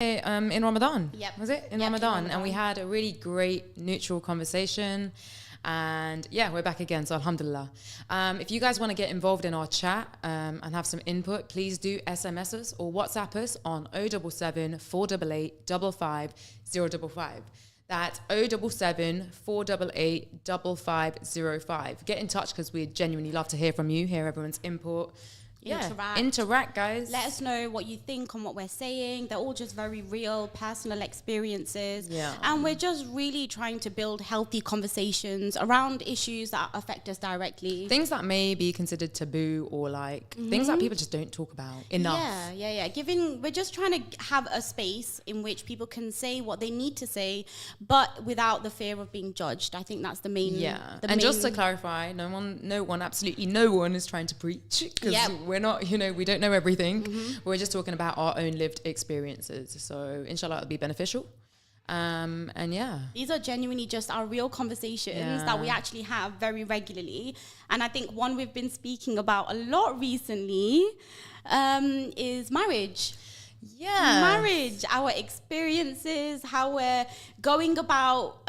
In Ramadan. Yep. Was it? In Ramadan. And we had a really great neutral conversation. And yeah, we're back again. So alhamdulillah. If you guys want to get involved in our chat and have some input, please do SMS us or WhatsApp us on 077 488 55055. That's 077 488 5505. Get in touch because we'd genuinely love to hear from you, hear everyone's input. Interact, guys. Let us know what you think on what we're saying. They're all just very real, personal experiences. Yeah. And we're just really trying to build healthy conversations around issues that affect us directly. Things that may be considered taboo or like things that people just don't talk about enough. Yeah. We're just trying to have a space in which people can say what they need to say, but without the fear of being judged. I think that's the main. Yeah. Just to clarify, absolutely no one is trying to preach because we're not, we don't know everything. We're just talking about our own lived experiences. So inshallah it'll be beneficial. These are genuinely just our real conversations that we actually have very regularly. And I think one we've been speaking about a lot recently is marriage. Yeah. Marriage, our experiences, how we're going about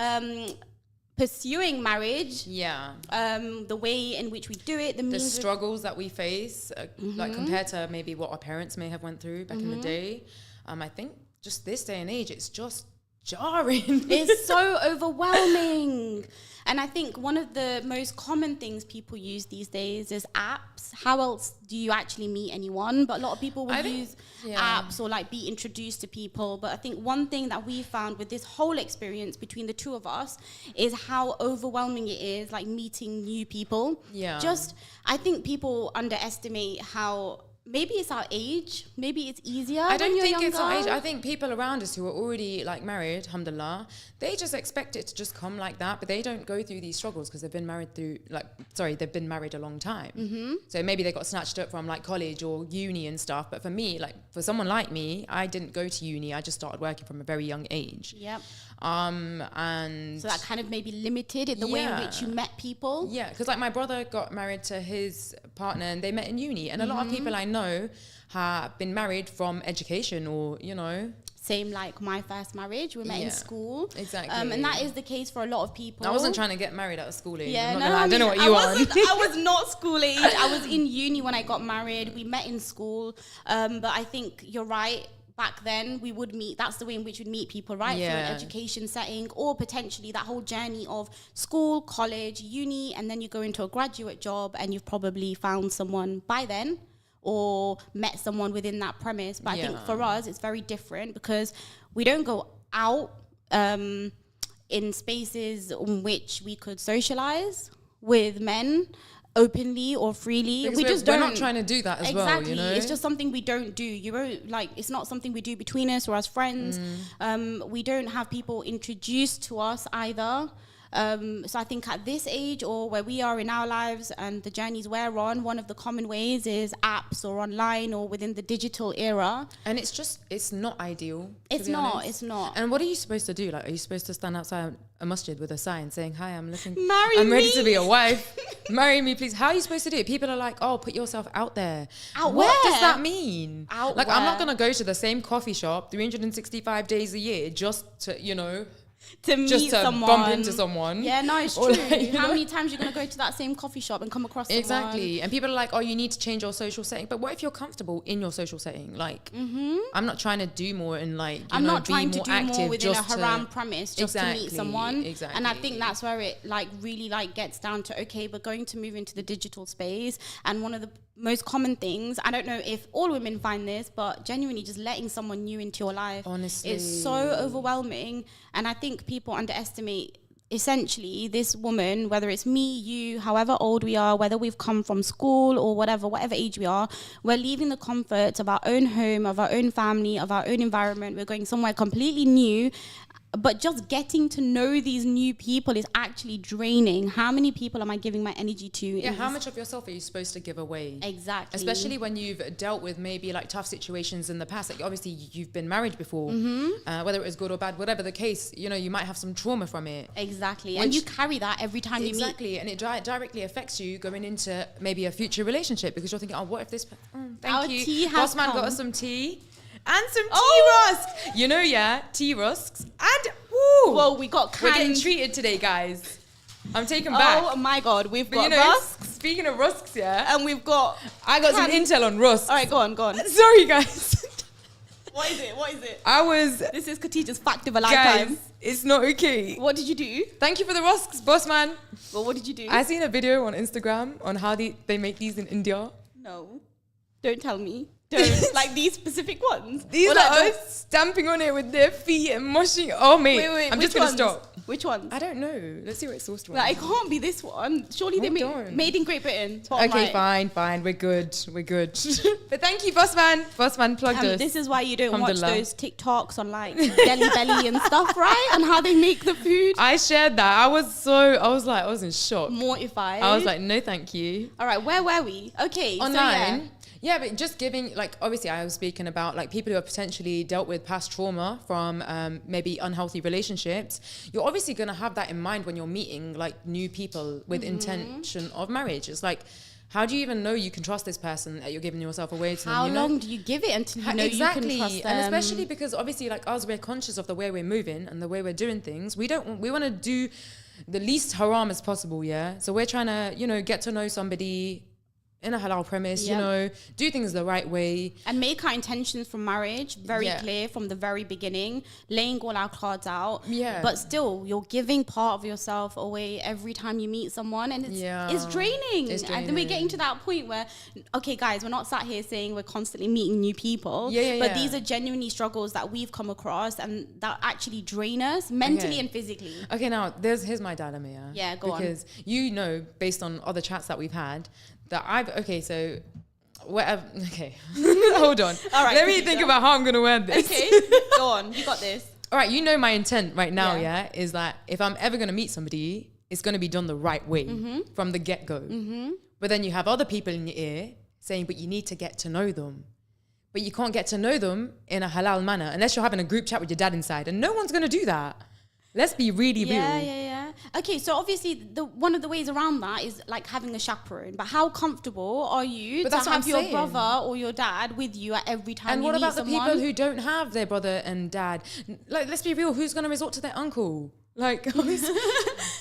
pursuing marriage, the way in which we do it, the struggles that we face, like compared to maybe what our parents may have went through back in the day. I think just this day and age, it's just jarring. It's so overwhelming. And I think one of the most common things people use these days is apps. How else do you actually meet anyone? But a lot of people will use apps or like be introduced to people. But I think one thing that we found with this whole experience between the two of us is how overwhelming it is, like meeting new people. Yeah. I think people underestimate how maybe it's our age. Maybe it's easier. I don't think it's our age. I think people around us who are already like married, alhamdulillah, they just expect it to just come like that, but they don't go through these struggles because they've been married they've been married a long time. So maybe they got snatched up from like college or uni and stuff. But for me, like for someone like me, I didn't go to uni. I just started working from a very young age. Yep. And so that kind of maybe limited in the way in which you met people. Yeah, because like my brother got married to his partner and they met in uni, and a lot of people I know have been married from education or same like my first marriage, we met in school. Exactly. And that is the case for a lot of people. I wasn't trying to get married out of school age. Yeah, I don't know what you are. I was not school age. I was in uni when I got married. We met in school. But I think you're right. Back then, we would meet. That's the way in which we'd meet people, right? Through an education setting, or potentially that whole journey of school, college, uni, and then you go into a graduate job, and you've probably found someone by then, or met someone within that premise. But I think for us, it's very different because we don't go out in spaces in which we could socialize with men openly or freely. Because we're not trying to do that as well, It's just something we don't do. It's not something we do between us or as friends. We don't have people introduced to us either. So I think at this age or where we are in our lives and the journeys we're on, one of the common ways is apps or online or within the digital era. And it's not ideal. It's not. And what are you supposed to do? Like, are you supposed to stand outside a masjid with a sign saying, "Hi, I'm ready to be a wife. Marry me, please." How are you supposed to do it? People are like, "Oh, put yourself out there." What does that mean? I'm not going to go to the same coffee shop 365 days a year just to, to meet someone, bump into someone. Yeah, no, it's true. How many times you're going to go to that same coffee shop and come across someone? Exactly. And people are like, "Oh, you need to change your social setting." But what if you're comfortable in your social setting? Like, I'm not trying to do more and I'm not trying to do more within a haram premise just to meet someone. Exactly. And I think that's where it really gets down to, okay, we're going to move into the digital space. And one of the most common things, I don't know if all women find this, but genuinely just letting someone new into your life, honestly, is so overwhelming. And I think people underestimate essentially this woman, whether it's me, you, however old we are, whether we've come from school or whatever age we are, we're leaving the comforts of our own home, of our own family, of our own environment. We're going somewhere completely new. But just getting to know these new people is actually draining. How many people am I giving my energy to? Yeah, how much of yourself are you supposed to give away? Exactly. Especially when you've dealt with maybe like tough situations in the past. Like obviously you've been married before, whether it was good or bad, whatever the case, you might have some trauma from it. Exactly. And you carry that every time you meet. Exactly. And it directly affects you going into maybe a future relationship because you're thinking, oh, what if this... thank you. Tea has Boss man come. got us some tea. and some tea rusks. You know, yeah, tea rusks. And, woo. Well, we got We're getting treated today, guys. I'm taken back. Oh my God, we've got rusks. Speaking of rusks, yeah. And we've got... I got some intel on rusks. All right, go on. Sorry, guys. What is it? This is Khatija's fact of a lifetime. Guys, it's not okay. What did you do? Thank you for the rusks, boss man. Well, what did you do? I seen a video on Instagram on how they make these in India. No. Don't tell me. Don't. Like these specific ones? These are us stamping on it with their feet and mushing. Oh, mate. Wait. I'm just going to stop. Which ones? I don't know. Let's see what it's sourced from. Like, it can't be this one. Surely they made in Great Britain. Okay, fine. We're good. But thank you, boss man. Boss man plugged us. This is why you don't watch those TikToks on like Delhi Belly and stuff, right? And how they make the food. I shared that. I was in shock. Mortified. I was like, no, thank you. All right, where were we? Okay, online. So yeah, but just giving, like, obviously I was speaking about, like, people who have potentially dealt with past trauma from maybe unhealthy relationships. You're obviously going to have that in mind when you're meeting, like, new people with intention of marriage. It's like, how do you even know you can trust this person that you're giving yourself away to? How long do you give it until you know you can trust them? And especially because, obviously, like us, we're conscious of the way we're moving and the way we're doing things. We want to do the least haram as possible, yeah? So we're trying to, get to know somebody in a halal premise, do things the right way. And make our intentions from marriage very clear from the very beginning, laying all our cards out. Yeah. But still, you're giving part of yourself away every time you meet someone, and it's draining. And then we're getting to that point where, okay, guys, we're not sat here saying we're constantly meeting new people, but these are genuinely struggles that we've come across and that actually drain us mentally and physically. Okay, now, here's my dilemma, yeah? Yeah, go on. Because based on other chats that we've had, that hold on. All right, let me think about how I'm gonna wear this. Okay, go on, you got this. All right, my intent right now, is that if I'm ever gonna meet somebody, it's gonna be done the right way from the get-go. But then you have other people in your ear saying, but you need to get to know them. But you can't get to know them in a halal manner unless you're having a group chat with your dad inside, and no one's gonna do that. Let's be really real. Yeah. Okay, so obviously one of the ways around that is like having a chaperone. But how comfortable are you to have your brother or your dad with you at every time you meet someone? And what about the people who don't have their brother and dad? Like, let's be real, who's going to resort to their uncle? Like,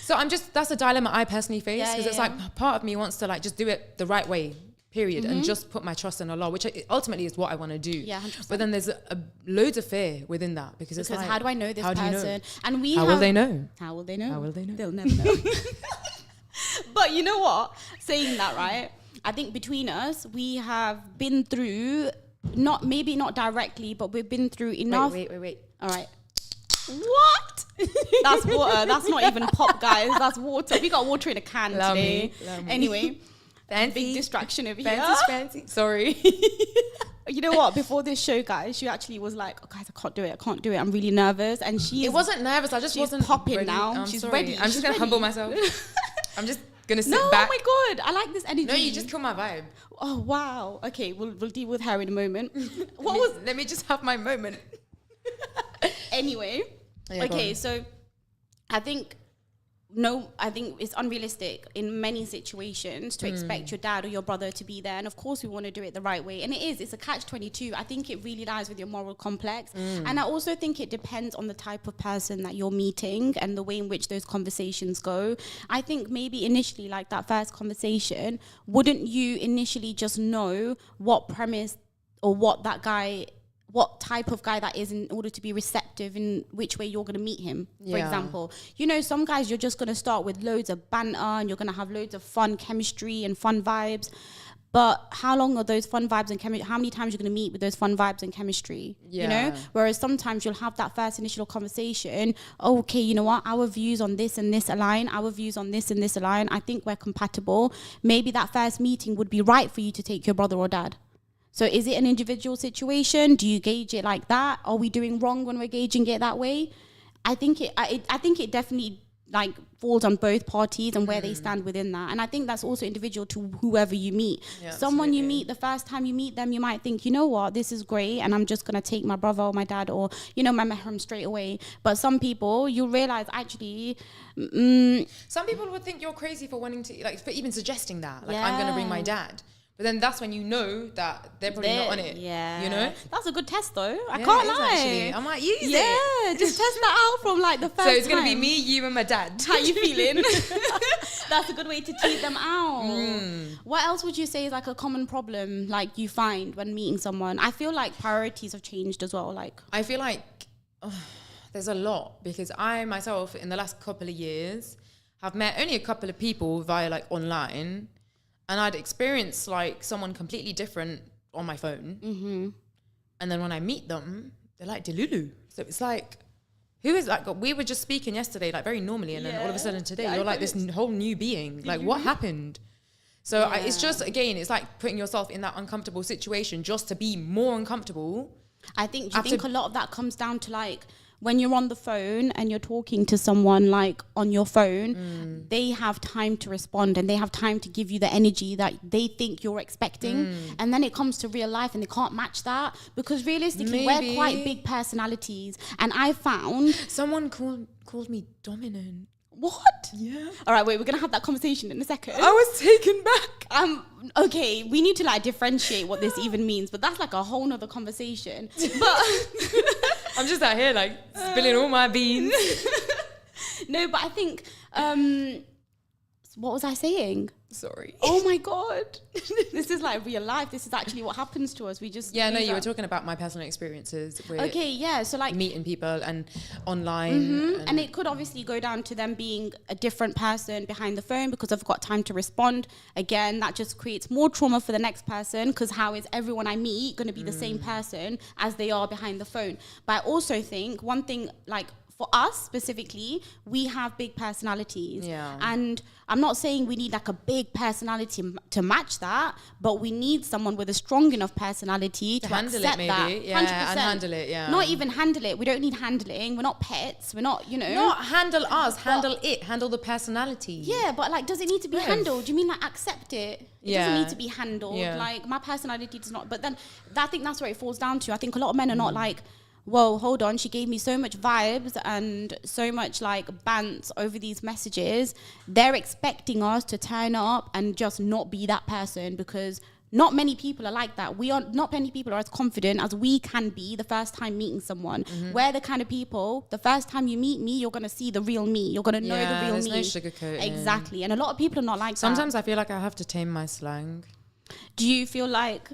so that's a dilemma I personally face, because it's like part of me wants to like just do it the right way. Period, and just put my trust in Allah, which ultimately is what I want to do. Yeah, 100%. But then there's loads of fear within that, because it's like, how do I know this person? And how will they know? How will they know? How will they know? They'll never know. But you know what? Saying that, right? I think between us, we have been through maybe not directly, but we've been through enough. Wait. All right. What? That's water. That's not even pop, guys. That's water. We got water in a can today. Anyway. Fancy. Big distraction over here. Fancy. Sorry. You know what? Before this show, guys, she actually was like, "Oh, guys, I can't do it. I'm really nervous." And it wasn't nervous. I just wasn't popping ready. now. She's ready. I'm just gonna humble myself. I'm just gonna sit Oh back. my God, I like this energy. No, you just kill my vibe. Oh wow. Okay, we'll deal with her in a moment. Let me just have my moment. Anyway, okay, so I think it's unrealistic in many situations to expect your dad or your brother to be there. And of course we want to do it the right way. And it's a catch-22. I think it really lies with your moral complex. And I also think it depends on the type of person that you're meeting and the way in which those conversations go. I think maybe initially, like that first conversation, wouldn't you initially just know what premise or what type of guy that is in order to be receptive in which way you're going to meet him, for example. Some guys you're just going to start with loads of banter and you're going to have loads of fun chemistry and fun vibes. But how long are those fun vibes and chemistry? How many times you're going to meet with those fun vibes and chemistry? Whereas sometimes you'll have that first initial conversation. Oh, okay, you know what? Our views on this and this align. Our views on this and this align. I think we're compatible. Maybe that first meeting would be right for you to take your brother or dad. So is it an individual situation? Do you gauge it like that? Are we doing wrong when we're gauging it that way? I think it definitely like falls on both parties and where they stand within that. And I think that's also individual to whoever you meet. Yeah, someone you meet, the first time you meet them, you might think, you know what, this is great, and I'm just going to take my brother or my dad or, my mahram straight away. But some people, you realize actually... some people would think you're crazy for wanting to, like, for even suggesting that. Like, I'm going to bring my dad. But then that's when you know that they're probably not on it. Yeah. You know? That's a good test though. I can't lie. Actually. I might use it. Yeah, just test that out from like the first time. So it's going to be me, you and my dad. How you feeling? That's a good way to tease them out. What else would you say is like a common problem like you find when meeting someone? I feel like priorities have changed as well. Like I feel like there's a lot, because I myself in the last couple of years have met only a couple of people via like online, and I'd experienced like someone completely different on my phone. And then when I meet them, they're like Delulu. So it's like, who is like, we were just speaking yesterday, like very normally. And then all of a sudden today, you're like this whole new being. Like what happened? So it's just, again, it's like putting yourself in that uncomfortable situation just to be more uncomfortable. I think, do you think a lot of that comes down to like, when you're on the phone and you're talking to someone like on your phone, they have time to respond and they have time to give you the energy that they think you're expecting. And then it comes to real life and they can't match that, because realistically we're quite big personalities. And I found... Someone called me dominant. What? Yeah. All right, wait, we're going to have that conversation in a second. I was taken back. Okay, we need to like differentiate what this even means, but that's like a whole nother conversation. But I'm just out here like spilling all my beans. No, but I think, what was I saying? Sorry. Oh my God. This is like real life. This is actually what happens to us. We just... Yeah, no, you were talking about my personal experiences with so like meeting people and online. And it could obviously go down to them being a different person behind the phone because I've got time to respond. Again, that just creates more trauma for the next person, because how is everyone I meet going to be the same person as they are behind the phone? But I also think one thing, like, for us specifically, we have big personalities. Yeah. And I'm not saying we need like a big personality to match that, but we need someone with a strong enough personality to handle accept it, that. maybe. Yeah, 100%. and handle it, yeah. Not even handle it. We don't need handling. We're not pets. We're not, you know. Not handle us, handle it, handle the personality. Yeah, but like, does it need to be handled? Do you mean like accept it? It doesn't need to be handled. Yeah. Like, my personality does not. But then I think that's where it falls down to. I think a lot of men are not like, whoa, hold on, she gave me so much vibes and so much like bants over these messages. They're expecting us to turn up and just not be that person, because not many people are like that. Not many people are as confident as we can be the first time meeting someone. We're the kind of people, the first time you meet me, you're going to see the real me. You're going to know the real me. There's no sugarcoating. Exactly. And a lot of people are not like Sometimes I feel like I have to tame my slang. Do you feel like,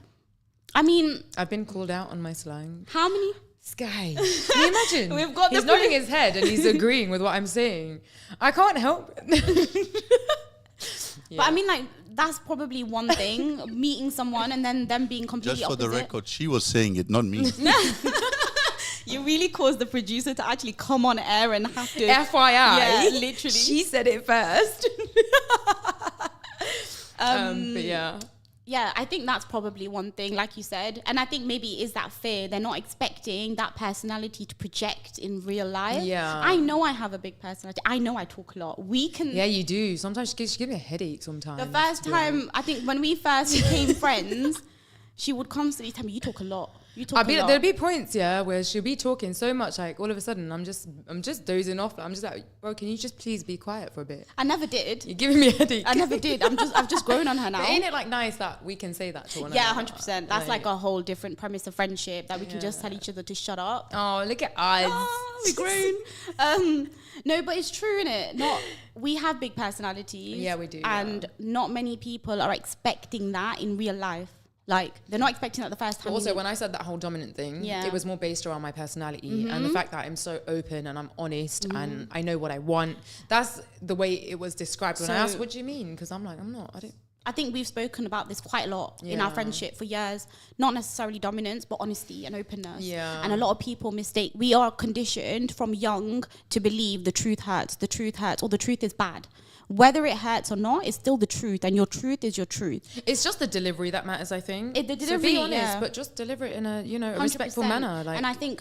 I mean... I've been called out on my slang. How many... Sky. Can you imagine? We've got he's nodding his head and he's agreeing with what I'm saying. I can't help it. But I mean, like, that's probably one thing, meeting someone and then them being completely Just for opposite. the record, she was saying it, not me. You really caused the producer to actually come on air and have to... FYI. Yeah, literally. She said it first. But yeah. Yeah, I think that's probably one thing, like you said. And I think maybe is that fear. They're not expecting that personality to project in real life. Yeah. I know I have a big personality. I know I talk a lot. We can... Yeah, you do. Sometimes she gives me a headache sometimes. The first time, I think when we first became friends, she would constantly tell me, you talk a lot. You talk a lot. There'll be points, where she'll be talking so much, like all of a sudden I'm just dozing off. I'm just like, bro, can you just please be quiet for a bit? I never did. You're giving me a headache. I never did. I've just grown on her now. But ain't it like nice that we can say that to one another? Yeah, 100%. That's like a whole different premise of friendship, that we can just tell each other to shut up. Oh, look at us. We're grown. No, but it's true, innit? We have big personalities. Yeah, we do. And not many people are expecting that in real life. Like, they're not expecting that the first time. But also, when I said that whole dominant thing, it was more based around my personality and the fact that I'm so open and I'm honest and I know what I want. That's the way it was described when I asked, what do you mean? Because I'm like, I think we've spoken about this quite a lot in our friendship for years. Not necessarily dominance, but honesty and openness. Yeah. And a lot of people we are conditioned from young to believe the truth hurts, or the truth is bad. Whether it hurts or not, it's still the truth, and your truth is your truth. It's just the delivery that matters, I think. The delivery, so be honest, but just deliver it in a, a respectful manner. Like, and I think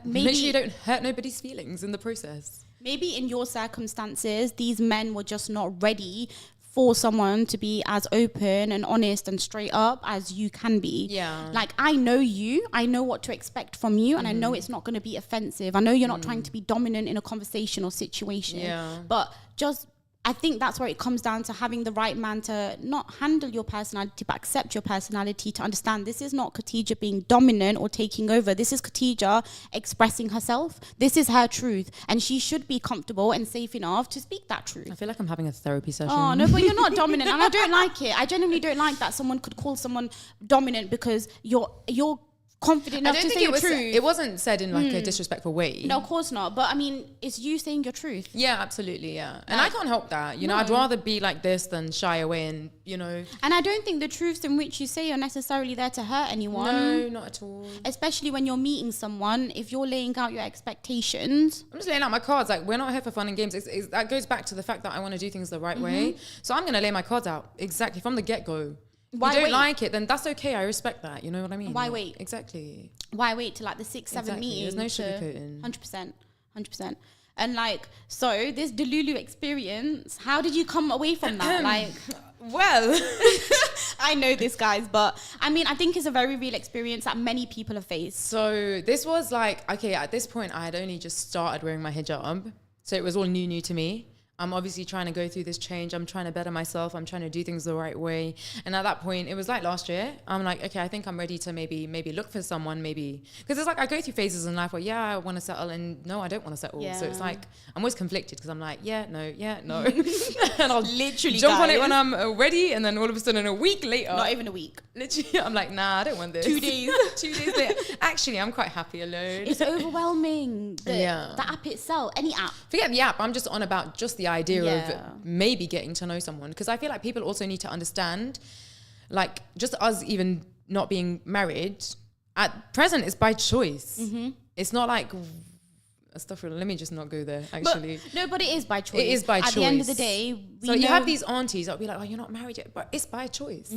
make sure you don't hurt nobody's feelings in the process. Maybe in your circumstances, these men were just not ready for someone to be as open and honest and straight up as you can be. Yeah. Like, I know you, I know what to expect from you, and I know it's not going to be offensive. I know you're not trying to be dominant in a conversation or situation. Yeah. But just I think that's where it comes down to having the right man to not handle your personality, but accept your personality, to understand this is not Khatija being dominant or taking over. This is Khatija expressing herself. This is her truth. And she should be comfortable and safe enough to speak that truth. I feel like I'm having a therapy session. Oh, no, but you're not dominant. And I don't like it. I genuinely don't like that someone could call someone dominant because you're confident enough to say your truth. It wasn't said in like a disrespectful way. No, of course not. But I mean, it's you saying your truth. Yeah, absolutely, yeah. And I can't help that. You know, I'd rather be like this than shy away and, you know. And I don't think the truths in which you say are necessarily there to hurt anyone. No, not at all. Especially when you're meeting someone, if you're laying out your expectations. I'm just laying out my cards. Like, we're not here for fun and games. That goes back to the fact that I want to do things the right way. So I'm going to lay my cards out exactly from the get-go. If you don't like it, then that's okay. I respect that. You know what I mean? Why wait? Exactly. Why wait till like the 6-7 meetings? There's no sugarcoating. 100%. And like, so this Delulu experience, how did you come away from that? Like, well, I know this, guys, but I mean, I think it's a very real experience that many people have faced. So this was like, okay, at this point, I had only just started wearing my hijab. So it was all new to me. I'm obviously trying to go through this change. I'm trying to better myself. I'm trying to do things the right way. And at that point, it was like last year. I'm like, okay, I think I'm ready to maybe look for someone, maybe. Because it's like I go through phases in life where, yeah, I want to settle, and no, I don't want to settle. Yeah. So it's like, I'm always conflicted because I'm like, yeah, no. And I'll literally jump on it when I'm ready. And then all of a sudden, a week later. Not even a week. Literally, I'm like, nah, I don't want this. 2 days. 2 days later. Actually, I'm quite happy alone. It's overwhelming. The app itself, any app. Forget the app. I'm just on about just the idea of maybe getting to know someone, because I feel like people also need to understand, like, just us even not being married at present is by choice. It's not like let me just not go there, actually. But it is by choice. It is by choice. At the end of the day, so you have these aunties that'll be like, oh, you're not married yet, but it's by choice.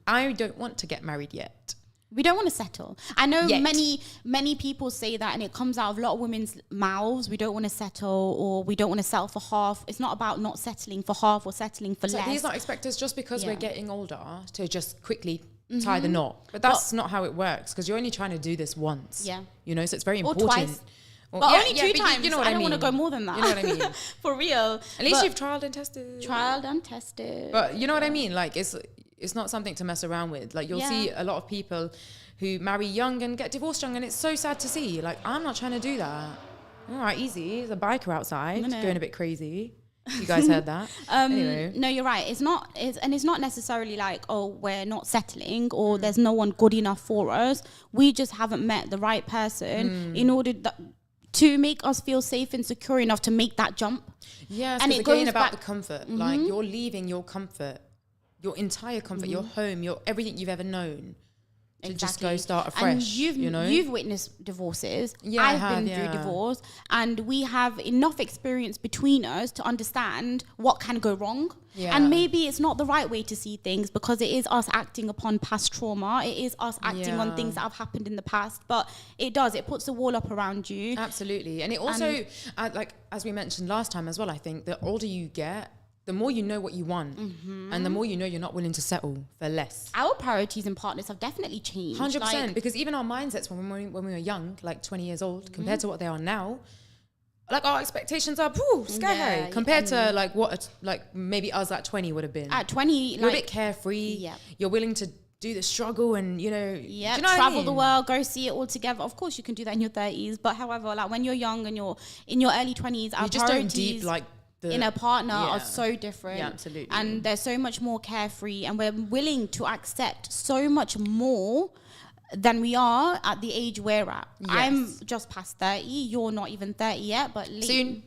I don't want to get married yet. We don't want to settle. I know many people say that, and it comes out of a lot of women's mouths. We don't want to settle, or we don't want to settle for half. It's not about not settling for half or settling for less. Please not expect us just because we're getting older to just quickly tie the knot. But that's not how it works, because you're only trying to do this once. Yeah. You know, so it's very important. Or twice. But only 2 times. You know what I mean? I don't want to go more than that. You know what I mean? For real. At least you've trialed and tested. But you know what I mean? Like, it's not something to mess around with. Like, you'll see a lot of people who marry young and get divorced young, and it's so sad to see. Like, I'm not trying to do that. All right, easy. There's a biker outside going a bit crazy. You guys heard that? Anyway. No, you're right. It's not necessarily like, oh, we're not settling, or there's no one good enough for us. We just haven't met the right person in order to make us feel safe and secure enough to make that jump. Yes, and it goes about the comfort. Like, you're leaving your comfort, your entire comfort, your home, your everything you've ever known. To just go start afresh. And you've witnessed divorces. I've been through divorce, and we have enough experience between us to understand what can go wrong. Yeah. And maybe it's not the right way to see things, because it is us acting upon past trauma. It is us acting on things that have happened in the past. But it puts a wall up around you. Absolutely. And it also, like, as we mentioned last time as well, I think the older you get, the more you know what you want, and the more you know you're not willing to settle for less. Our priorities and partners have definitely changed. 100%, because even our mindsets when we were young, like 20 years old, compared to what they are now, like, our expectations are sky high compared to like what maybe us at 20 would have been. At 20, you're a bit carefree. Yeah. You're willing to do the struggle, and you know, travel the world, go see it all together. Of course, you can do that in your 30s, but however, like, when you're young and you're in your early 20s, our just don't deep like. In a partner are so different. Yeah, absolutely. And they're so much more carefree, and we're willing to accept so much more than we are at the age we're at. Yes. I'm just past 30. You're not even 30 yet, but soon.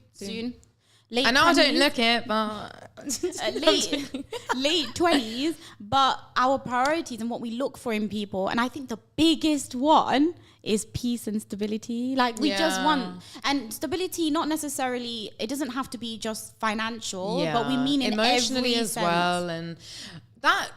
Late I know 20s, I don't look it, but late 20s. But our priorities and what we look for in people, and I think the biggest one is peace and stability. Like, we just want, and stability, not necessarily, it doesn't have to be just financial, but we mean in emotionally every as sense. well. And that,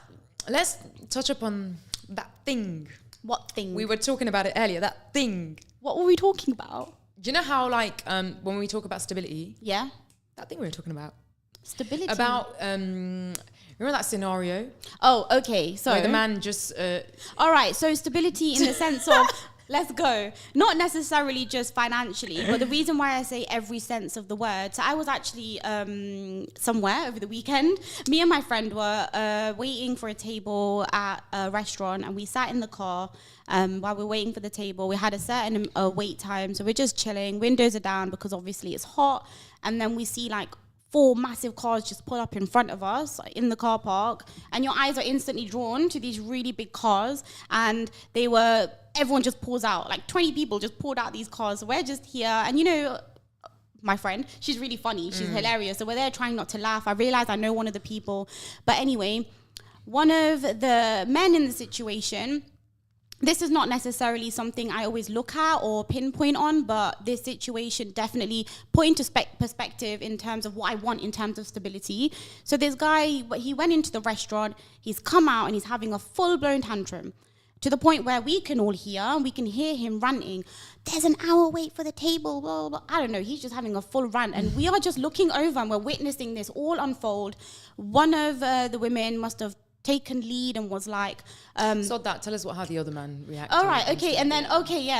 let's touch upon that thing. What thing? We were talking about it earlier, that thing. What were we talking about? Do you know how, like, when we talk about stability? Yeah. That thing we were talking about. Stability. About, remember that scenario? Oh, okay. So where the man just... all right. So stability in the sense of... Let's go. Not necessarily just financially, but the reason why I say every sense of the word. So I was actually somewhere over the weekend. Me and my friend were waiting for a table at a restaurant, and we sat in the car while we were waiting for the table. We had a certain wait time, so we're just chilling. Windows are down because obviously it's hot, and then we see like 4 massive cars just pull up in front of us in the car park, and your eyes are instantly drawn to these really big cars, and everyone just pulls out, like 20 people just pulled out these cars. So we're just here, and you know, my friend, she's really funny, she's hilarious, so we're there trying not to laugh. I realized I know one of the people, but anyway, one of the men in the situation, this is not necessarily something I always look at or pinpoint on, but this situation definitely put into perspective in terms of what I want in terms of stability. So this guy, he went into the restaurant, he's come out and he's having a full-blown tantrum to the point where we can all hear, and we can hear him ranting, there's an hour wait for the table, blah, blah, blah. I don't know, he's just having a full rant, and we are just looking over and we're witnessing this all unfold. One of the women must have taken lead and was like so that tell us how the other man reacted. All right, okay, and then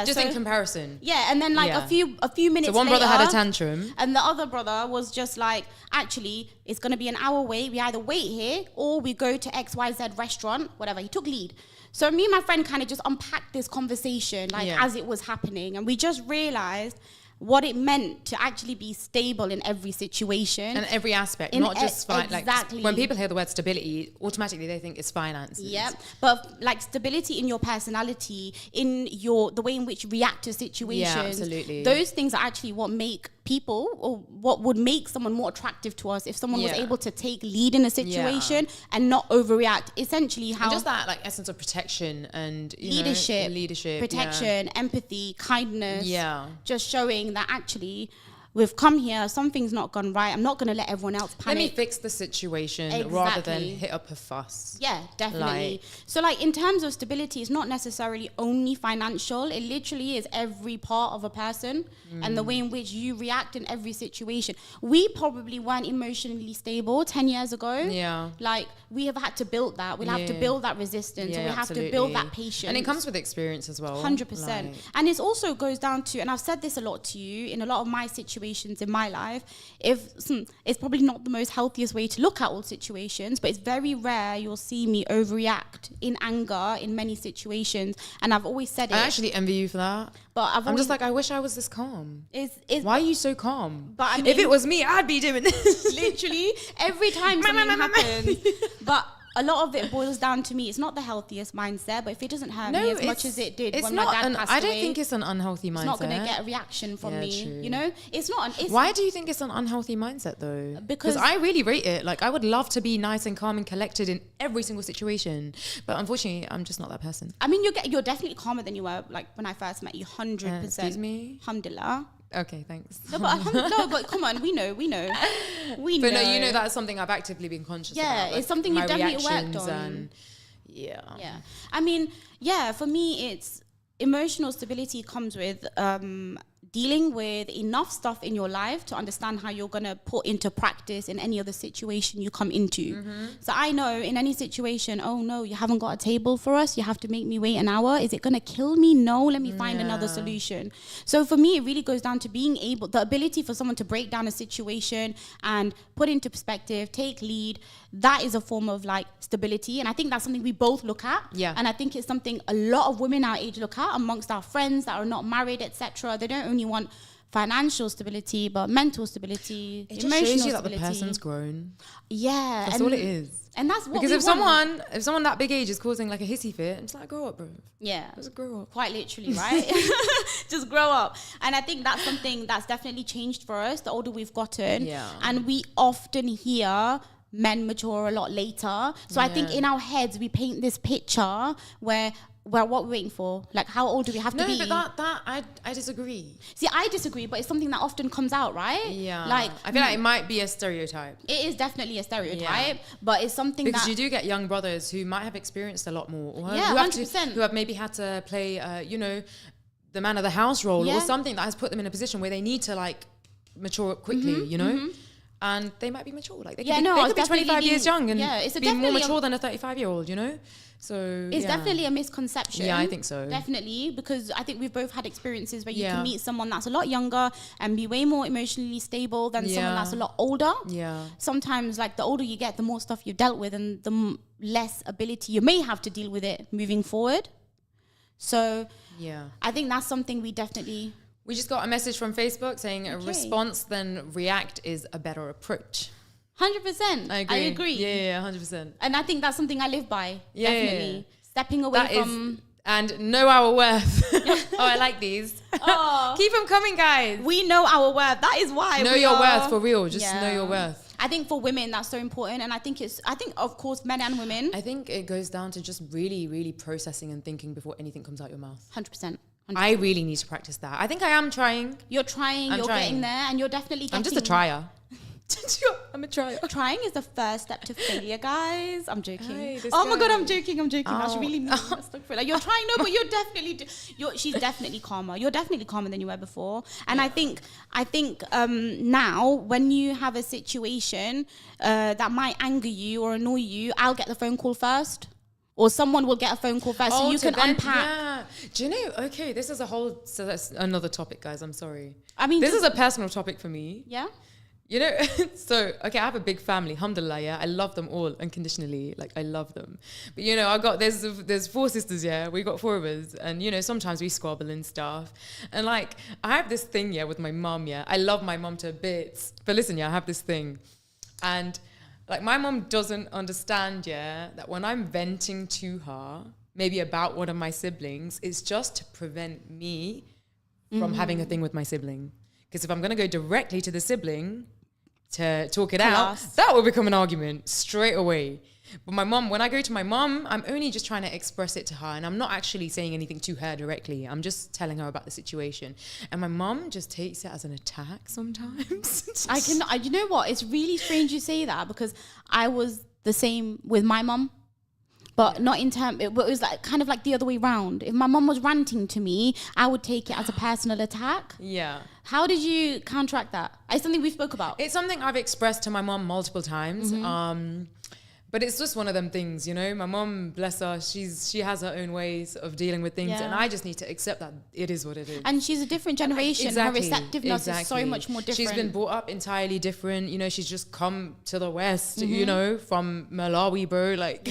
just in comparison, and then like a few minutes so one later, brother had a tantrum and the other brother was just like, actually it's going to be an hour wait, we either wait here or we go to XYZ restaurant, whatever. He took lead. So me and my friend kind of just unpacked this conversation as it was happening, and we just realized what it meant to actually be stable in every situation. And every aspect, not just exactly. Like when people hear the word stability, automatically they think it's finances. Yep, but like stability in your personality, in the way in which you react to situations. Yeah, absolutely. Those things are actually what make people, or what would make someone more attractive to us if someone was able to take lead in a situation and not overreact. Essentially how... And just that like essence of protection and leadership, protection, empathy, kindness. Yeah. Just showing that actually we've come here, something's not gone right, I'm not going to let everyone else panic. Let me fix the situation rather than hit up a fuss. Yeah, definitely. So like in terms of stability, it's not necessarily only financial. It literally is every part of a person and the way in which you react in every situation. We probably weren't emotionally stable 10 years ago. Yeah. Like we have had to build that. We'll have to build that resistance. We have to build that patience. And it comes with experience as well. 100%. And it also goes down to, and I've said this a lot to you, in a lot of my situations in my life, it's probably not the most healthiest way to look at all situations, but it's very rare you'll see me overreact in anger in many situations, and I've always said it. I actually envy you for that. But I'm just like, I wish I was this calm. Why are you so calm? But I mean, if it was me, I'd be doing this. Literally every time something happens. But a lot of it boils down to me. It's not the healthiest mindset, but if it doesn't hurt me as much as it did when my dad passed away, I don't think it's an unhealthy mindset. It's not going to get a reaction from me. True. You know, it's not. Why do you think it's an unhealthy mindset though? Because I really rate it. Like I would love to be nice and calm and collected in every single situation, but unfortunately, I'm just not that person. I mean, you're definitely calmer than you were like when I first met you. 100%. Excuse me. Alhamdulillah. Okay, thanks. No, but come on, we know. But no, you know that's something I've actively been conscious about. Yeah, it's something you've definitely worked on. And yeah. I mean, for me, it's emotional stability comes with dealing with enough stuff in your life to understand how you're going to put into practice in any other situation you come into. So I know in any situation, oh no, you haven't got a table for us, you have to make me wait an hour. Is it going to kill me? No, let me find another solution. So for me, it really goes down to being able, the ability for someone to break down a situation and put into perspective, take lead. That is a form of like stability. And I think that's something we both look at. Yeah. And I think it's something a lot of women our age look at amongst our friends that are not married, etc. They don't only want financial stability, but mental stability, it emotional just shows you stability. That the person's grown. Yeah. That's all it is. And that's what because if someone that big age is causing like a hissy fit, it's like, grow up, bro. Yeah. Just grow up. Quite literally, right? Just grow up. And I think that's something that's definitely changed for us the older we've gotten. Yeah. And we often hear men mature a lot later. So I think in our heads we paint this picture where what we're waiting for, like how old do we have to be? No, but that I disagree. See, I disagree, but it's something that often comes out, right? Yeah. Like I feel like it might be a stereotype. It is definitely a stereotype, but it's something because you do get young brothers who might have experienced a lot more, or 100%. who have maybe had to play, the man of the house role or something that has put them in a position where they need to like mature quickly, you know. and they might be mature. Like they could be 25 years young and be more mature than a 35-year-old, you know? So it's definitely a misconception. Yeah, I think so. Definitely, because I think we've both had experiences where you can meet someone that's a lot younger and be way more emotionally stable than someone that's a lot older. Yeah. Sometimes, like, the older you get, the more stuff you've dealt with and the less ability you may have to deal with it moving forward. So I think that's something we definitely... We just got a message from Facebook saying a response then react is a better approach. 100%. I agree. Yeah, 100%. And I think that's something I live by. Definitely. Yeah. Stepping away from... And know our worth. Oh, I like these. Oh. Keep them coming, guys. We know our worth. That is why know your worth, for real. Just know your worth. I think for women, that's so important. And I think of course, men and women. I think it goes down to just really, really processing and thinking before anything comes out your mouth. 100%. I really need to practice that. I think I am trying. You're trying. You're getting there. And you're definitely getting... I'm just a trier. I'm a trier. Trying is the first step to failure, guys. I'm joking. Oh my god, I'm joking. That's really mean. Like, you're trying, no, but you're definitely she's definitely calmer. You're definitely calmer than you were before. And I think now when you have a situation that might anger you or annoy you, I'll get the phone call first. Or someone will get a phone call first, so you can unpack. Yeah. Do you know? Okay, this is so that's another topic, guys. I'm sorry. I mean, this is a personal topic for me. Yeah. You know, so, okay, I have a big family, alhamdulillah, yeah. I love them all unconditionally. Like, I love them. But, you know, there's 4 sisters, yeah. We got 4 of us. And, you know, sometimes we squabble and stuff. And, like, I have this thing, yeah, with my mum, yeah. I love my mum to bits. But listen, yeah, I have this thing. And, like, my mum doesn't understand, yeah, that when I'm venting to her, maybe about one of my siblings, it's just to prevent me from having a thing with my sibling. Because if I'm going to go directly to the sibling... to talk it out, that will become an argument straight away. But my mum, when I go to my mum, I'm only just trying to express it to her, and I'm not actually saying anything to her directly. I'm just telling her about the situation. And my mum just takes it as an attack sometimes. You know what? It's really strange you say that, because I was the same with my mum. But not in terms, it was like kind of like the other way round. If my mum was ranting to me, I would take it as a personal attack. Yeah. How did you counteract that? It's something we spoke about. It's something I've expressed to my mum multiple times. But it's just one of them things, you know. My mum, bless her, she has her own ways of dealing with things, and I just need to accept that it is what it is. And she's a different generation. Exactly. Her receptiveness is so much more different. She's been brought up entirely different. You know, she's just come to the West, you know, from Malawi, bro. Like,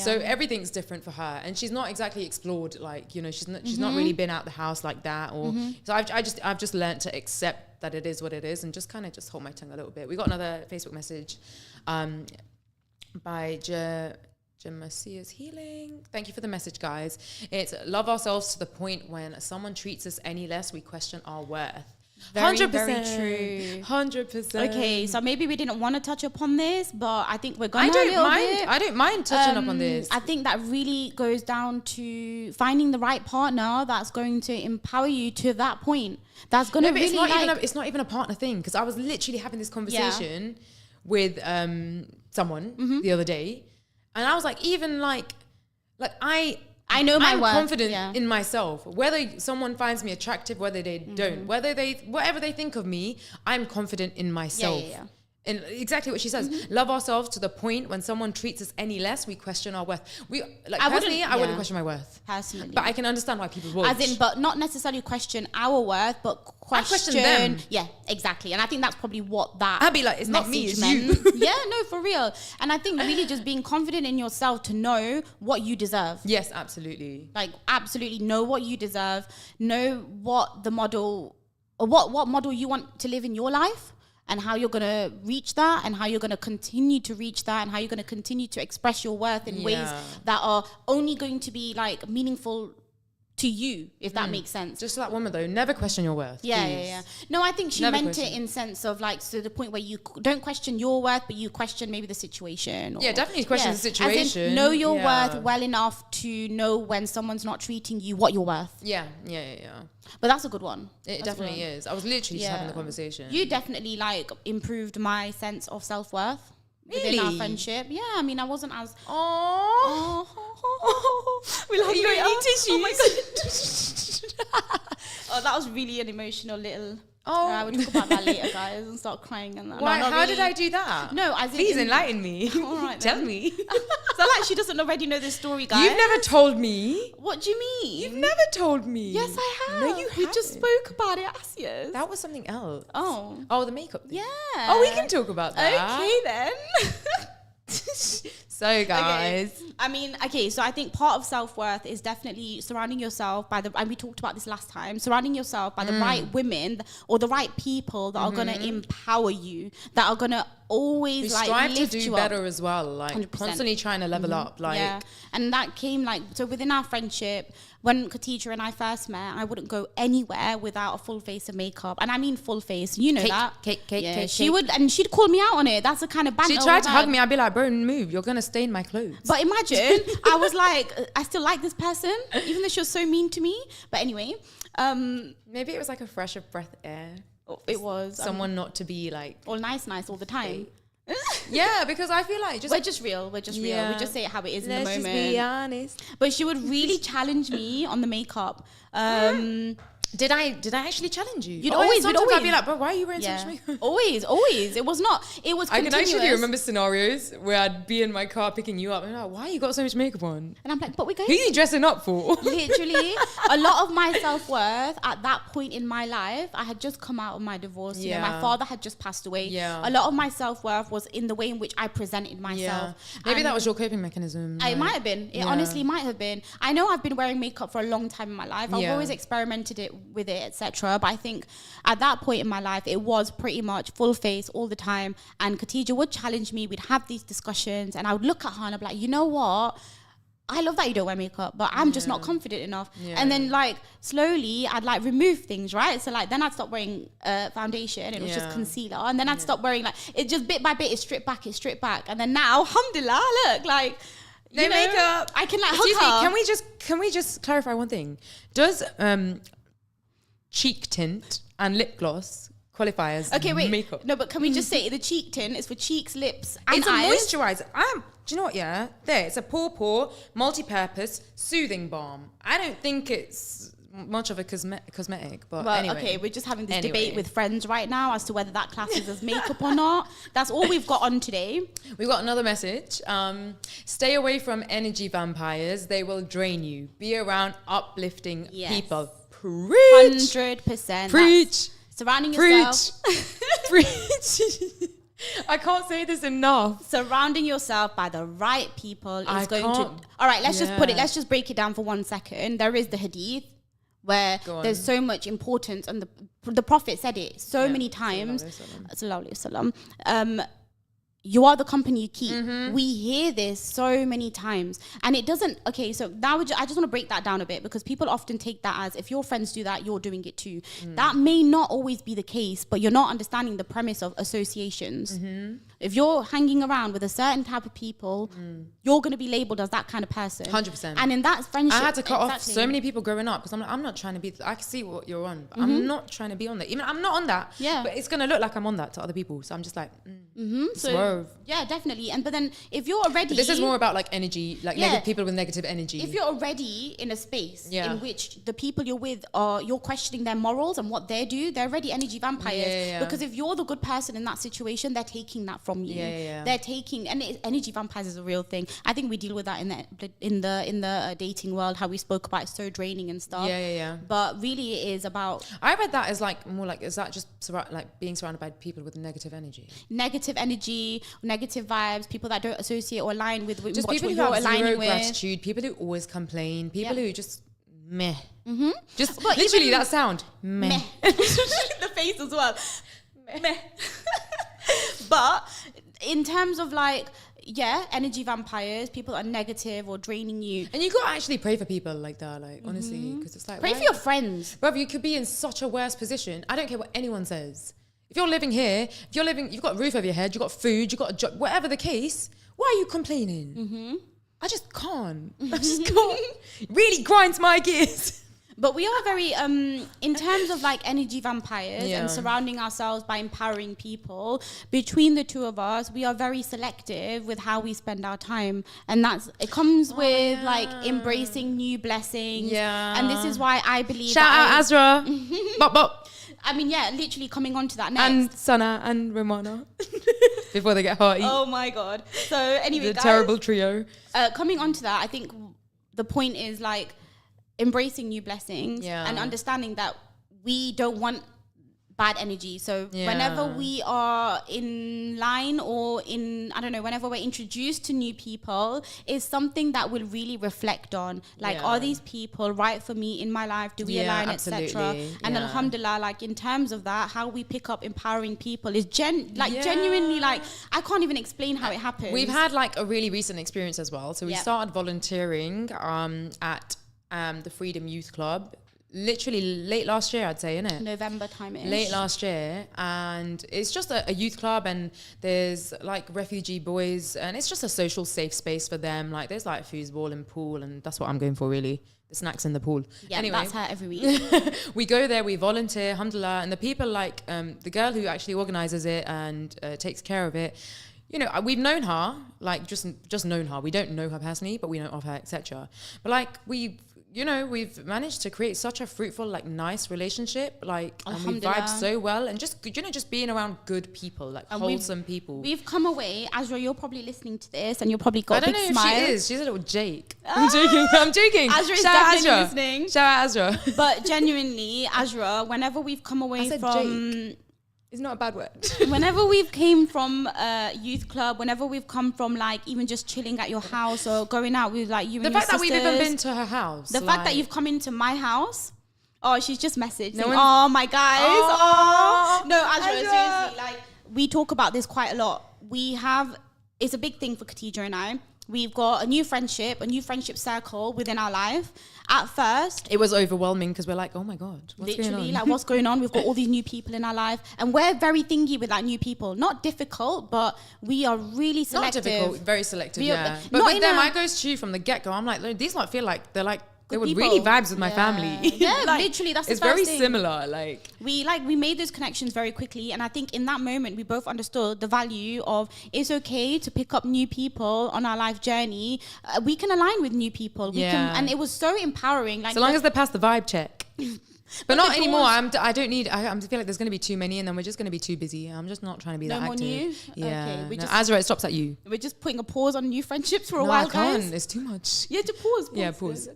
so everything's different for her, and she's not exactly explored. Like, you know, she's not really been out the house like that. Or so I've just learned to accept that it is what it is, and just kind of just hold my tongue a little bit. We got another Facebook message. By Jamasia's Healing. Thank you for the message, guys. It's love ourselves to the point when someone treats us any less, we question our worth. 100%. Very true. 100%. Okay, so maybe we didn't want to touch upon this, but I think we're going to a little bit. I don't mind touching up on this. I think that really goes down to finding the right partner that's going to empower you to that point. That's going to really it's not even a partner thing, because I was literally having this conversation with someone the other day, and I was like, even like I know I'm confident in myself, whether someone finds me attractive, whether they don't, whatever they think of me, I'm confident in myself. And exactly what she says, love ourselves to the point when someone treats us any less, we question our worth. I wouldn't question my worth personally, but I can understand why people would. But not necessarily question our worth, but question them. Yeah, exactly. And I think that's probably what that I'd be like, it's not me, it's you. Yeah, no, for real. And I think really just being confident in yourself to know what you deserve. Yes, absolutely. Like, absolutely know what you deserve. Know what the model, or what model you want to live in your life, and how you're going to reach that, and how you're going to continue to reach that, and how you're going to continue to express your worth in ways that are only going to be like meaningful to you, if that makes sense. Just that woman though, never question your worth. Yeah. No, I think she meant it in sense of like, so the point where you don't question your worth, but you question maybe the situation. Or, definitely question the situation. As in, know your worth well enough to know when someone's not treating you what you're worth. Yeah. But that's a good one. It definitely is. I was literally just having the conversation. You definitely like improved my sense of self-worth. Really? Within our friendship. Yeah, I mean, I wasn't as... Oh. We love you. Tissues. Oh my God. Oh, that was really an emotional little... Oh, we'll talk about that later, guys, and start crying and that. Why? No, How really. did I do that? No, as Please in enlighten me. All right, Tell then. me. So like she doesn't already know this story, guys. You've never told me. What do you mean? You've never told me. Yes, I have. No, you We just haven't. spoke about it, Asias. That was something else. Oh. Oh, the makeup thing. Yeah. Oh, we can talk about that. Okay, then. So, guys. Okay. I mean, okay, so I think part of self-worth is definitely surrounding yourself by and we talked about this last time, surrounding yourself by the right women or the right people that are going to empower you, that are going to always We like strive to lift do you better up. as well, like 100%. constantly trying to level up. Like, Yeah, and that came like, so within our friendship, when Khatija and I first met, I wouldn't go anywhere without a full face of makeup. And I mean full face, you know Cake, that. cake, She cake. would, and she'd call me out on it. That's the kind of banter she tried we've to hug had. me. I'd be like, bro, move. You're going to stain my clothes. But imagine, I was like, I still like this person, even though she was so mean to me. But anyway, Maybe it was like a fresh of breath air. it was Someone not to be like... all nice all the time. Yeah, because I feel like We're just real. We just say it how it is in the moment. Let's just be honest. But she would really challenge me on the makeup. Did I actually challenge you? You'd always- sometimes I'd be like, bro, why are you wearing so much Yeah, makeup? always. It was not. It was. I can Continuous. actually remember scenarios where I'd be in my car picking you up and I'm like, why you got so much makeup on? And I'm like, but we're going. Who are you dressing up for? Literally, a lot of my self-worth at that point in my life, I had just come out of my divorce. You know, my Yeah. father had just passed away. Yeah. A lot of my self-worth was in the way in which I presented myself. Maybe And that was your coping mechanism. it might have been. It Yeah. honestly might have been. I know I've been wearing makeup for a long time in my life. I've Yeah. always experimented with it, etc. But I think at that point in my life, it was pretty much full face all the time. And Khatija would challenge me. We'd have these discussions, and I would look at her and I'd be like, you know what? I love that you don't wear makeup, but I'm just not confident enough. Yeah. And then like slowly I'd like remove things, right? So like then I'd stop wearing foundation, it was just Yeah. concealer. And then I'd stop wearing like, it just bit by bit, it stripped back. And then now, alhamdulillah, look, like, No you know, makeup. I can like Excuse hug her. me, can we just clarify one thing? Does cheek tint and lip gloss qualify as Okay, wait. makeup? No, but can we just say the cheek tint is for cheeks, lips, and It's a eyes? moisturizer. Do you know what? Yeah, there. It's a pore, multi-purpose, soothing balm. I don't think it's much of a cosmetic, but Well, anyway. okay, we're just having this Anyway. debate with friends right now as to whether that classes as makeup or not. That's all we've got on today. We've got another message. Stay away from energy vampires. They will drain you. Be around uplifting Yes. people. Preach. 100%. Preach. Surrounding Preach. yourself. Preach. I can't say this enough. Surrounding yourself by the right people is I going to. can't- All right, let's just put it. Yeah. Let's just break it down for 1 second. There is the hadith where Go on. there's so much importance, and the Prophet said it so Yeah. many times. Sallallahu Alaihi Sallallahu Alaihi Wasallam. You are the company you keep. Mm-hmm. We hear this so many times, and it doesn't. Okay, so now I just want to break that down a bit, because people often take that as if your friends do that, you're doing it too. That may not always be the case, but you're not understanding the premise of associations. If you're hanging around with a certain type of people, you're going to be labeled as that kind of person. 100%. And in that friendship, I had to cut off exactly. so many people growing up because I'm not trying to be. I can see what you're on, but I'm not trying to be on that. Even I'm not on that. Yeah. But it's gonna look like I'm on that to other people. So I'm just like, So, swerve. yeah, definitely. But then if you're already, This is more about like energy, like Yeah. people with negative energy. if you're already in a space Yeah. in which the people you're with you're questioning their morals and what they do, they're already energy vampires. Yeah. Because if you're the good person in that situation, they're taking that from you. Yeah. They're taking, and energy vampires is a real thing. I think we deal with that in the dating world, how we spoke about it's so draining and stuff. Yeah. But really, it is about I read that as like more like, is that just like being surrounded by people with negative energy? negative energy, negative vibes, people that don't associate or align with Just what people who you're have aligning zero with. gratitude, people who always complain, people Yeah. who just meh. Just But literally even- that sound. Meh. Meh. The face as well. Meh. But in terms of like, yeah, energy vampires, people that are negative or draining you. And you gotta actually pray for people like that, like honestly, because it's like Pray why- for your friends. Bruv, you could be in such a worse position. I don't care what anyone says. If you're living here, you've got a roof over your head, you've got food, you've got a job, whatever the case, why are you complaining? I just can't. I just can't. It really grinds my gears. But we are very, in terms of like energy vampires Yeah. and surrounding ourselves by empowering people, between the two of us, we are very selective with how we spend our time. And it comes with like embracing new blessings. Yeah. And this is why I believe Shout out Azra. Bop, bop. I mean, yeah, literally coming on to that next. And Sana and Romana before they get hot. Oh my God. So anyway, the guys, terrible trio. Coming on to that, I think the point is like embracing new blessings and understanding that we don't want bad energy. So whenever we are in line or whenever we're introduced to new people, is something that we'll really reflect on. Like, are these people right for me in my life? Do we align, etc.? And alhamdulillah, like in terms of that, how we pick up empowering people is genuinely, like, I can't even explain how it happens. We've had like a really recent experience as well. So we started volunteering at the Freedom Youth Club. Literally late last year, I'd say, innit? November time-ish. Late last year. And it's just a youth club, and there's like refugee boys, and it's just a social safe space for them. Like there's like foosball and pool, and that's what I'm going for really. The snacks in the pool. Yeah, anyway, that's her every week. We go there, we volunteer, alhamdulillah, and the people like the girl who actually organizes it and takes care of it, you know, we've known her, like just known her. We don't know her personally, but we know of her, etc. But like we've managed to create such a fruitful, like nice relationship, like, and we vibe so well, and just being around good people, like and wholesome people. We've come away, Azra, you're probably listening to this, and you're probably got a big smile. I don't know if she is. She's a little Jake. I'm joking. Azra is definitely listening. Shout out Azra. But genuinely, Azra, whenever we've come away from... Jake. It's not a bad word. Whenever we've came from youth club, whenever we've come from like even just chilling at your house or going out with like you and your sisters. The fact that we've even been to her house. The fact that you've come into my house. Oh, she's just messaged. No saying, oh, my guys. Oh. No, Azra, seriously. Like, we talk about this quite a lot. It's a big thing for Khatija and I. We've got a new friendship circle within our life. At first, it was overwhelming because we're like, oh my God, what's going on? Like, what's going on? We've got all these new people in our life, and we're very thingy with like new people. Not difficult, but we are really selective. Not difficult, very selective, But with them, I goes to you from the get-go. I'm like, these lot feel like they're like, they were really vibes with my family. Yeah, like, literally, that's it's the first very thing. similar. Like we made those connections very quickly, and I think in that moment we both understood the value of it's okay to pick up new people on our life journey. We can align with new people. We can, and it was so empowering. Like so long as they pass the vibe check. But not anymore. I feel like there's going to be too many, and then we're just going to be too busy. I'm just not trying to be that active. New? Yeah. Okay, Azra, it stops at you. We're just putting a pause on new friendships for a while, guys. It's too much. You have to pause. Yeah, pause.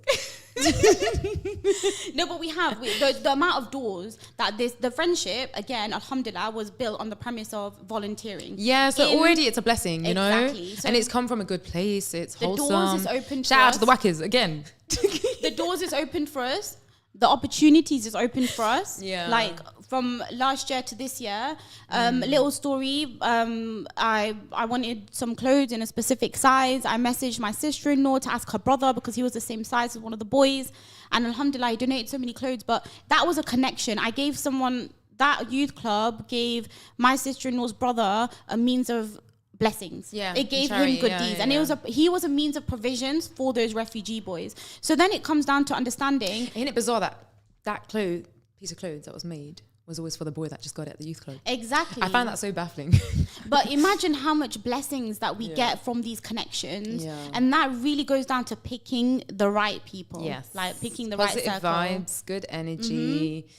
No, but we have the amount of doors that the friendship, again, alhamdulillah, was built on the premise of volunteering. Yeah, so already it's a blessing, you know? Exactly. So and it's come from a good place. It's wholesome. The doors is open. Shout out to the Wackers again. The doors is open for us. The opportunities is open for us. Yeah. Like from last year to this year. Little story. I wanted some clothes in a specific size. I messaged my sister-in-law to ask her brother because he was the same size as one of the boys. And alhamdulillah, he donated so many clothes. But that was a connection. I gave someone, that youth club gave my sister-in-law's brother a means of blessings. Yeah, it gave him good deeds, and he was a means of provisions for those refugee boys. So then it comes down to understanding. Isn't it bizarre that piece of clothes that was made was always for the boy that just got it at the youth club? Exactly. I find that so baffling. But imagine how much blessings that we get from these connections, and that really goes down to picking the right people. Yes, like picking the right circle. Positive vibes, good energy. Mm-hmm.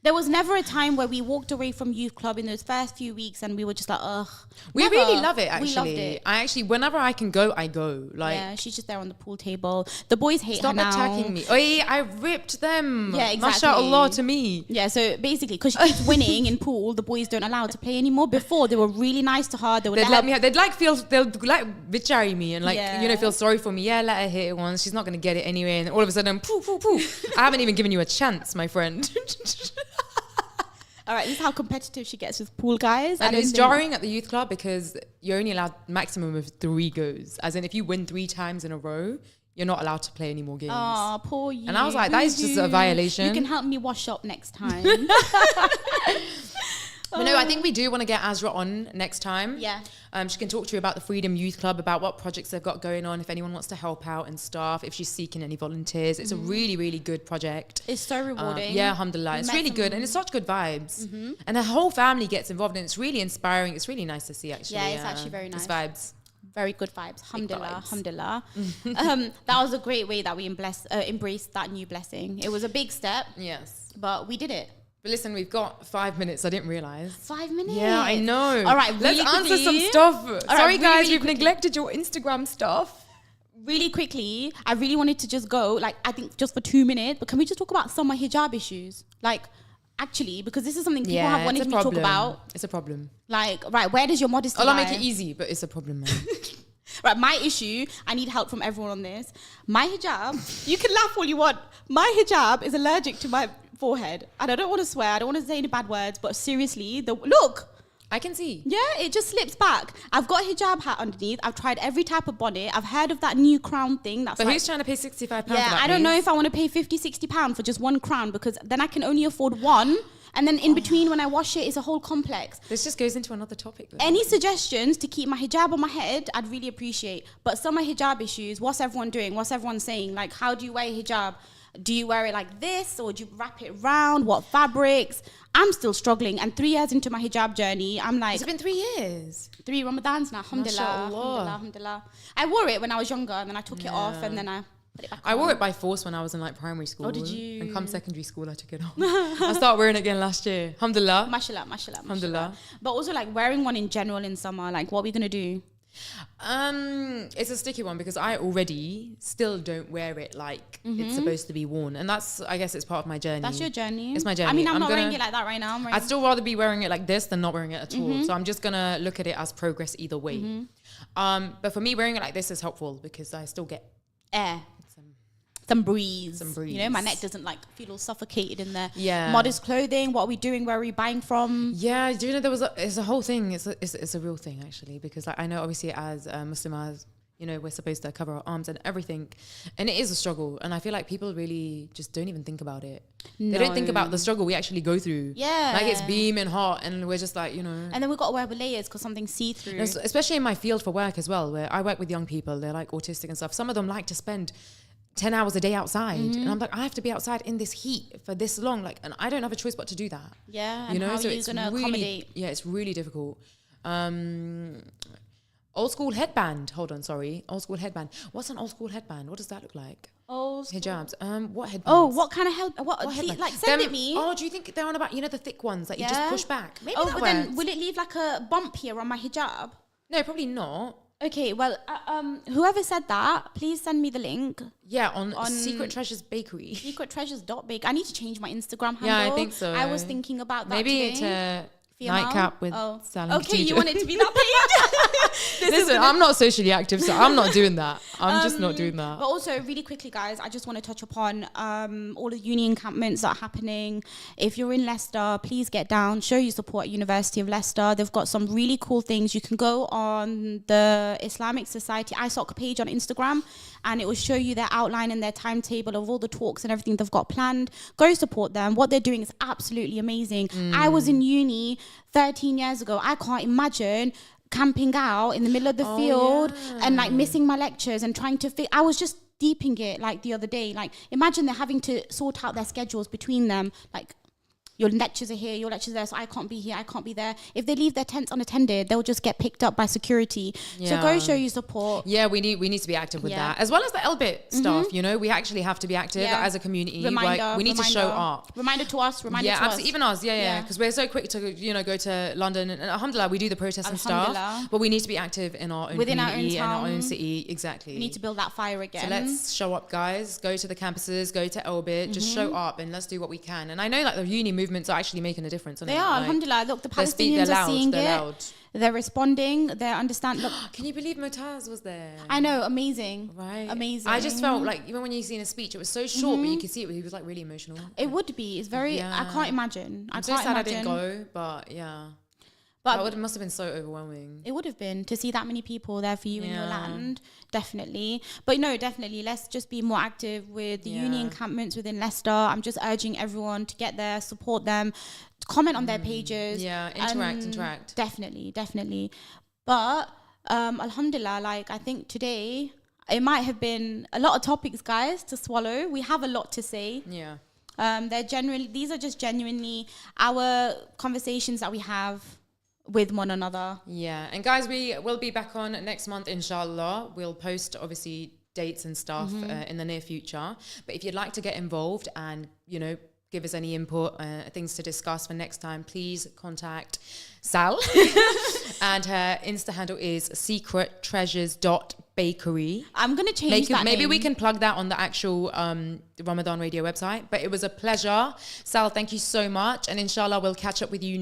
There was never a time where we walked away from youth club in those first few weeks and we were just like, ugh. We really love it, actually. We loved it. I actually, whenever I can go, I go. Like, yeah, she's just there on the pool table. The boys hate her now. Stop attacking me. Oi, I ripped them. Yeah, exactly. MashaAllah to me. Yeah, so basically, because she keeps winning in pool, the boys don't allow her to play anymore. Before, they were really nice to her. They'd let me. They'd like bichari me and feel sorry for me. Yeah, let her hit it once. She's not going to get it anyway. And all of a sudden, poof, poof, poof. I haven't even given you a chance, my friend. All right, this is how competitive she gets with pool guys. And it's jarring at the youth club because you're only allowed maximum of 3 goes. As in, if you win 3 times in a row, you're not allowed to play any more games. Oh, poor you. And I was like, that is just a violation. You can help me wash up next time. But no, I think we do want to get Azra on next time. Yeah. She can talk to you about the Freedom Youth Club, about what projects they've got going on, if anyone wants to help out and stuff, if she's seeking any volunteers. It's a really, really good project. It's so rewarding. Yeah, alhamdulillah. It's really good and it's such good vibes. Mm-hmm. And the whole family gets involved and it's really inspiring. It's really nice to see, actually. Yeah, it's actually very nice. It's vibes. Very good vibes. Alhamdulillah. Alhamdulillah. That was a great way that we embraced that new blessing. It was a big step. Yes. But we did it. But listen, we've got 5 minutes. I didn't realize. 5 minutes? Yeah, I know. All right, let's really answer some quickly. stuff. Sorry, really, guys, really we've quickly. neglected your Instagram stuff. Really quickly, I really wanted to just go, like, I think just for 2 minutes, but can we just talk about some of my hijab issues? Like, actually, because this is something people have wanted me to talk about. It's a problem. Like, right, where does your modesty I'll lie? make it easy, but it's a problem, man. Right, my issue, I need help from everyone on this. My hijab, you can laugh all you want. My hijab is allergic to my forehead. And I don't want to swear, I don't want to say any bad words, but seriously, look. I can see. Yeah, it just slips back. I've got a hijab hat underneath. I've tried every type of bonnet. I've heard of that new crown thing. That's But like, who's trying to pay £65 for yeah, that, I don't know please? if I want to pay 50, 60 pounds for just one crown, because then I can only afford one. And then in between, when I wash it, it's a whole complex. This just goes into another topic. Though. Any suggestions to keep my hijab on my head, I'd really appreciate. But some of hijab issues, what's everyone doing? What's everyone saying? Like, how do you wear hijab? Do you wear it like this, or do you wrap it round? What fabrics? I'm still struggling. And 3 years into my hijab journey, I'm like... It's been 3 years. 3 Ramadans now, alhamdulillah, alhamdulillah, alhamdulillah. I wore it when I was younger, and then I took it off, and then I put it back on. I wore it by force when I was in like primary school. Oh, did you? And come secondary school, I took it off. I started wearing it again last year. Alhamdulillah. Mashallah, mashallah, Alhamdulillah. mashallah. But also like wearing one in general in summer, like what are we going to do? It's a sticky one because I already still don't wear it like it's supposed to be worn, and that's, I guess, it's part of my journey. That's your journey. It's my journey. I mean, I'm not wearing it like that right now. I'd still rather be wearing it like this than not wearing it at all. So I'm just gonna look at it as progress either way. But for me, wearing it like this is helpful because I still get air. Some breeze. Some breeze. You know, my neck doesn't like feel all suffocated in the Yeah. modest clothing. What are we doing? Where are we buying from? Yeah, do you know it's a whole thing. It's a real thing actually, because like I know obviously as Muslims, you know, we're supposed to cover our arms and everything, and it is a struggle. And I feel like people really just don't even think about it. They don't think about the struggle we actually go through. Yeah. Like it's beaming hot, and we're just like, you know. And then we've got to wear layers because something's see-through. Especially in my field for work as well, where I work with young people. They're like autistic and stuff. Some of them like to spend 10 hours a day outside, and I'm like, I have to be outside in this heat for this long, like, and I don't have a choice but to do that. Yeah, you and know, how so are you it's gonna really, accommodate? yeah, it's really difficult. Old school headband. Hold on, sorry. Old school headband. What's an old school headband? What does that look like? Oh, Hijabs. What headbands? oh, what kind of help? What headband? like send it me? Oh, do you think they're on about, you know, the thick ones that you just push back? Maybe oh, that but works. then will it leave like a bump here on my hijab? No, probably not. Okay, well, whoever said that, please send me the link. Yeah, on Secret Treasures Bakery. Secrettreasures.bake. I need to change my Instagram handle. Yeah, I think so. I was thinking about that Maybe today. to Nightcap with Sal. Okay, you want it to be that page? Listen, I'm not socially active, so I'm not doing that. I'm just not doing that. But also, really quickly, guys, I just want to touch upon all the uni encampments that are happening. If you're in Leicester, please get down, show your support at University of Leicester. They've got some really cool things. You can go on the Islamic Society ISOC page on Instagram, and it will show you their outline and their timetable of all the talks and everything they've got planned. Go support them. What they're doing is absolutely amazing. I was in uni 13 years ago. I can't imagine camping out in the middle of the field and like missing my lectures and trying to I was just deeping it like the other day. Like imagine they're having to sort out their schedules between them. Like your lectures are here, your lectures are there, so I can't be here, I can't be there. If they leave their tents unattended, they'll just get picked up by security. So go show your support. Yeah, we need to be active with that, as well as the LBIT stuff. You know, we actually have to be active as a community. Reminder, we need to show up. Reminder to us. Reminder to us. Absolutely. Even us. Yeah. Because we're so quick to go to London, and alhamdulillah, we do the protests and stuff. But we need to be active in our own community and our own city. Exactly. We need to build that fire again. So let's show up, guys. Go to the campuses. Go to LBIT. Just show up and let's do what we can. And I know like the uni movements are actually making a difference. They are, alhamdulillah. Look, the Palestinians are seeing it. Loud. They're responding. They're understanding. Look, can you believe Motaz was there? I know, amazing. Right. Amazing. I just felt like, even when you see in a speech, it was so short, but you could see he was like really emotional. It would be. It's very, I can't imagine. I'm so sad I didn't go, but yeah. But it must have been so overwhelming. It would have been to see that many people there for you in your land, definitely. But no, definitely, let's just be more active with the uni encampments within Leicester. I'm just urging everyone to get there, support them, comment on their pages. Yeah, interact. Definitely. But alhamdulillah, like I think today it might have been a lot of topics, guys, to swallow. We have a lot to say. Yeah. These are just genuinely our conversations that we have with one another. Yeah, and guys, we will be back on next month, inshallah. We'll post obviously dates and stuff in the near future. But if you'd like to get involved and, you know, give us any input, things to discuss for next time, please contact Sal. And her Insta handle is secrettreasures.bakery. I'm going to change that Maybe name. we can plug that on the actual Ramadan radio website. But it was a pleasure. Sal, thank you so much. And inshallah, we'll catch up with you